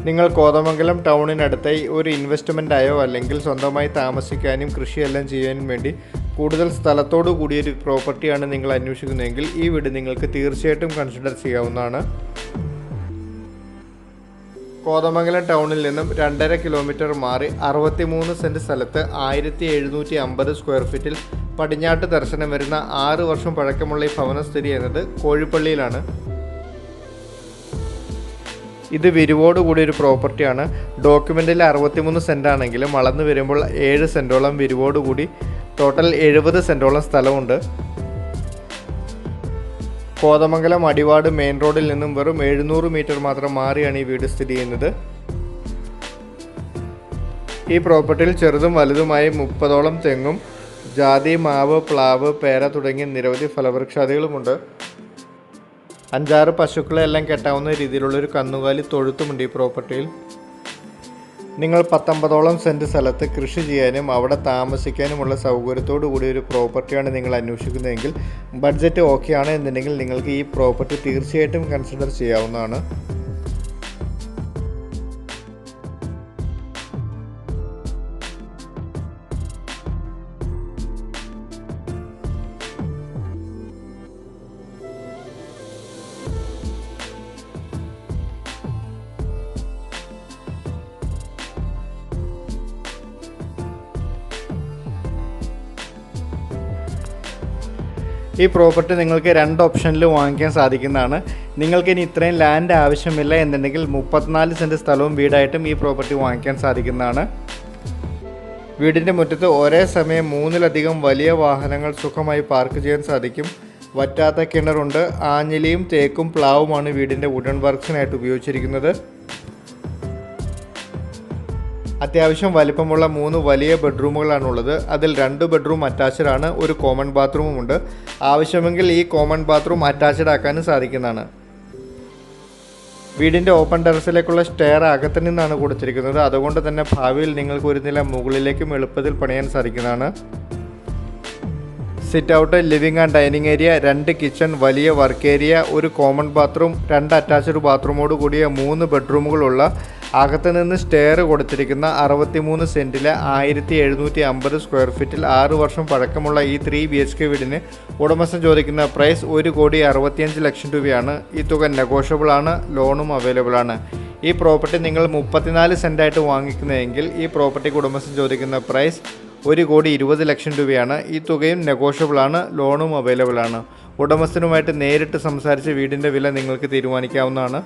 നിങ്ങൾ കോതമംഗലം ടൗണിനടുത്തായി ഒരു ഇൻവെസ്റ്റ്മെൻറ്റായോ അല്ലെങ്കിൽ സ്വന്തമായി താമസിക്കാനും കൃഷിയെല്ലാം ചെയ്യാനും വേണ്ടി കൂടുതൽ സ്ഥലത്തോടു കൂടിയൊരു പ്രോപ്പർട്ടിയാണ് നിങ്ങൾ അന്വേഷിക്കുന്നതെങ്കിൽ ഈ വീട് നിങ്ങൾക്ക് തീർച്ചയായിട്ടും കൺസിഡർ ചെയ്യാവുന്നതാണ്. കോതമംഗലം ടൗണിൽ നിന്നും 2.5 കിലോമീറ്റർ മാറി 63 സെൻറ്റ് സ്ഥലത്ത് 1750 സ്ക്വയർ ഫീറ്റിൽ പടിഞ്ഞാട്ട് ദർശനം വരുന്ന 6 വർഷം പഴക്കമുള്ള ഈ ഭവനം സ്ഥിതി ചെയ്യുന്നത് കോഴിപ്പള്ളിയിലാണ്. ഇത് വിരിവോട് കൂടിയൊരു പ്രോപ്പർട്ടിയാണ്. ഡോക്യുമെൻറ്റിൽ 63 സെൻറ്റ് ആണെങ്കിലും വളർന്നു വരുമ്പോൾ 7 സെൻറ്റോളം വിരിവോട് കൂടി ടോട്ടൽ 70 സെൻറ്റോളം സ്ഥലമുണ്ട്. കോതമംഗലം അടിവാട് മെയിൻ റോഡിൽ നിന്നും വെറും 700 മീറ്റർ മാത്രം മാറിയാണ് ഈ വീട് സ്ഥിതി ചെയ്യുന്നത്. ഈ പ്രോപ്പർട്ടിയിൽ ചെറുതും വലുതുമായി 30ഓളം തെങ്ങും ജാതി, മാവ്, പ്ലാവ്, പേര തുടങ്ങിയ നിരവധി ഫലവൃക്ഷാദികളുമുണ്ട്. 5-6 പശുക്കളെ എല്ലാം കെട്ടാവുന്ന രീതിയിലുള്ളൊരു കന്നുകാലി തൊഴുത്തുമുണ്ട് ഈ പ്രോപ്പർട്ടിയിൽ. നിങ്ങൾ 19ഓളം സെൻറ്റ് സ്ഥലത്ത് കൃഷി ചെയ്യാനും അവിടെ താമസിക്കാനുമുള്ള സൗകര്യത്തോടു കൂടിയ ഒരു പ്രോപ്പർട്ടിയാണ് നിങ്ങൾ അന്വേഷിക്കുന്നതെങ്കിൽ ബഡ്ജറ്റ് ഓക്കെ ആണ് എന്നുണ്ടെങ്കിൽ നിങ്ങൾക്ക് ഈ പ്രോപ്പർട്ടി തീർച്ചയായിട്ടും കൺസിഡർ ചെയ്യാവുന്നതാണ്. ഈ പ്രോപ്പർട്ടി നിങ്ങൾക്ക് 2 ഓപ്ഷനിൽ വാങ്ങിക്കാൻ സാധിക്കുന്നതാണ്. നിങ്ങൾക്കിനി ഇത്രയും ലാൻഡ് ആവശ്യമില്ല എന്നുണ്ടെങ്കിൽ 34 സെൻറ്റ് സ്ഥലവും വീടായിട്ടും ഈ പ്രോപ്പർട്ടി വാങ്ങിക്കാൻ സാധിക്കുന്നതാണ്. വീടിൻ്റെ മുറ്റത്ത് ഒരേ സമയം 3ലധികം വലിയ വാഹനങ്ങൾ സുഖമായി പാർക്ക് ചെയ്യാൻ സാധിക്കും. വറ്റാത്ത കിണറുണ്ട്. ആഞ്ഞിലിയും തേക്കും പ്ലാവുമാണ് വീടിൻ്റെ വുഡൻ വർക്ക്സിനായിട്ട് ഉപയോഗിച്ചിരിക്കുന്നത്. അത്യാവശ്യം വലിപ്പമുള്ള 3 വലിയ ബെഡ്റൂമുകളാണുള്ളത്. അതിൽ 2 ബെഡ്റൂം അറ്റാച്ച്ഡ് ആണ്. ഒരു കോമൺ ബാത്റൂമുമുണ്ട്. ആവശ്യമെങ്കിൽ ഈ കോമൺ ബാത്റൂം അറ്റാച്ച്ഡ് ആക്കാനും സാധിക്കുന്നതാണ്. വീടിൻ്റെ ഓപ്പൺ ടെറസിലേക്കുള്ള സ്റ്റെയർ അകത്തു നിന്നാണ് കൊടുത്തിരിക്കുന്നത്. അതുകൊണ്ട് തന്നെ ഭാവിയിൽ നിങ്ങൾക്ക് ഒരു നില മുകളിലേക്കും എളുപ്പത്തിൽ പണിയാൻ സാധിക്കുന്നതാണ്. Sit out, living and dining area, 2 kitchen, വലിയ വർക്ക് ഏരിയ, ഒരു കോമൺ ബാത്റൂം, 2 അറ്റാച്ച്ഡ് ബാത്റൂമോട് കൂടിയ 3 ബെഡ്റൂമുകളുള്ള അകത്ത് നിന്ന് സ്റ്റെയർ കൊടുത്തിരിക്കുന്ന 63 സെൻറ്റിലെ 1750 സ്ക്വയർ ഫീറ്റിൽ 6 വർഷം പഴക്കമുള്ള ഈ 3 BHK വീടിന് ഉടമസ്ഥൻ ചോദിക്കുന്ന പ്രൈസ് 1,65,00,000 രൂപയാണ്. ഈ തുക നെഗോഷ്യബിൾ ആണ്. ലോണും അവൈലബിൾ ആണ്. ഈ പ്രോപ്പർട്ടി നിങ്ങൾ 34 സെൻറ്റായിട്ട് വാങ്ങിക്കുന്നതെങ്കിൽ ഈ പ്രോപ്പർട്ടിക്ക് ഉടമസ്ഥൻ ചോദിക്കുന്ന പ്രൈസ് 1,20,00,000 രൂപയാണ്. ഈ തുകയും നെഗോഷ്യബിൾ ആണ്. ലോണും അവൈലബിൾ ആണ്. ഉടമസ്ഥനുമായിട്ട് നേരിട്ട് സംസാരിച്ച് വീടിൻ്റെ വില നിങ്ങൾക്ക് തീരുമാനിക്കാവുന്നതാണ്.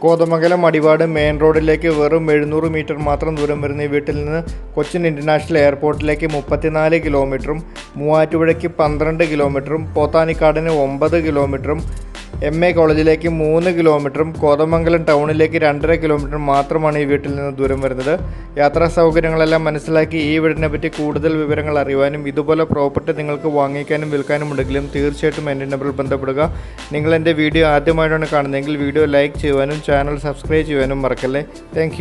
കോതമംഗലം അടിവാട് മെയിൻ റോഡിലേക്ക് വെറും 700 മീറ്റർ മാത്രം ദൂരം വരുന്ന ഈ വീട്ടിൽ നിന്ന് കൊച്ചിൻ ഇൻ്റർനാഷണൽ എയർപോർട്ടിലേക്ക് 34 കിലോമീറ്ററും, മൂവാറ്റുപുഴയ്ക്ക് 12 കിലോമീറ്ററും, പോത്താനിക്കാടിന് 9 കിലോമീറ്ററും, MA കോളേജിലേക്ക് 3 കിലോമീറ്ററും, കോതമംഗലം ടൗണിലേക്ക് 2.5 കിലോമീറ്റർ മാത്രമാണ് ഈ വീട്ടിൽ നിന്ന് ദൂരം വരുന്നത്. യാത്രാ സൗകര്യങ്ങളെല്ലാം മനസ്സിലാക്കി ഈ വീടിനെ പറ്റി കൂടുതൽ വിവരങ്ങൾ അറിയുവാനും ഇതുപോലെ പ്രോപ്പർട്ടി നിങ്ങൾക്ക് വാങ്ങിക്കാനും വിൽക്കാനും ഉണ്ടെങ്കിലും തീർച്ചയായിട്ടും എൻ്റെ നമ്പറിൽ ബന്ധപ്പെടുക. നിങ്ങൾ എൻ്റെ വീഡിയോ ആദ്യമായിട്ടാണ് കാണുന്നതെങ്കിൽ വീഡിയോ ലൈക്ക് ചെയ്യുവാനും ചാനൽ സബ്സ്ക്രൈബ് ചെയ്യുവാനും മറക്കല്ലേ. താങ്ക്